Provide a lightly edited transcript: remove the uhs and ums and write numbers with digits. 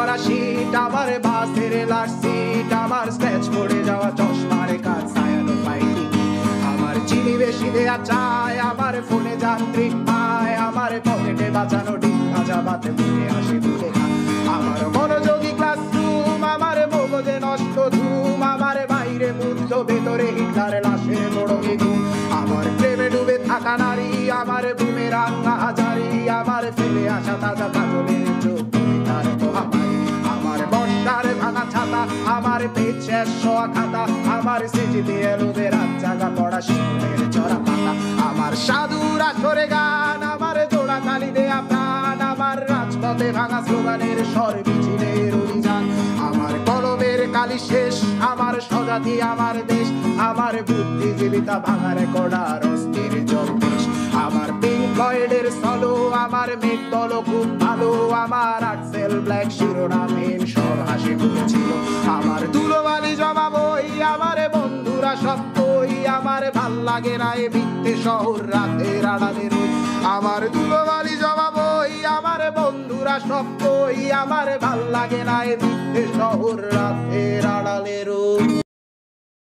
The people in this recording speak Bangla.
করা শীত, আমার বাসের লাস্ট সিট, আমার স্ক্র্যাচ পড়ে যাওয়া চশমার কাজ, ছায়ানো পাইনি আমার চিনি বেশি দেয়া চায়, আমার ফোনে যান্ত্রিক পায়, আমার পকেটে বাঁচানো ডিম ভাজা ভাতে বুঝে আসে ভুলে খায়, আমার মনোযোগী ক্লাসরুম, আমার মগজে নষ্ট ধুম, আমার বাইরে মুগ্ধ ভেতরে হিটলার লাশের বড় ঘুম, আমার প্রেমে ডুবে থাকা নারী, আমার বুমেরাং হাজারি, আমার ফেলে আসা তাজা কাজলের চোখ তার মহামারী, আমার বর্ষার ভাঙা ছাতা, আমার পেট শেষ শোয়া খাতা, আমার স্মৃতি দিয়ে রোদে রাত জাগা পড়া শিশুদের চড়া পাতা, আমার সাধুর আসরে গান, আমার জোড়া তালি দেয়া প্রাণ, আমার রাজপথে ভাঙা স্লোগানের স্বর মিছিলের অভিযান, আমার কলমের কালি শেষ, আমার স্বজাতি আমার দেশ, আমার বুদ্ধিজীবিতা ভাঙার কড়ার অস্থির জলদেশ, আমার পিঙ্ক ফ্লয়েডের সলো, আমার মেঘ দল খুব ভালো, আমার আর্টসেল ব্ল্যাক শিরোনামহীন সব হাসি মুখেছিল, আমার ধুলোবালি জমা বই, আমার বন্ধুরা সত্যই, আমার ভাল লাগে না এ মিথ্যে শহর রাতের আড়ালে রই, আমার ধুলোবালি জমা বই, আমার বন্ধুরা সত্যই, আমার ভাল লাগে না এ মিথ্যে শহর রাতের আড়ালে রই।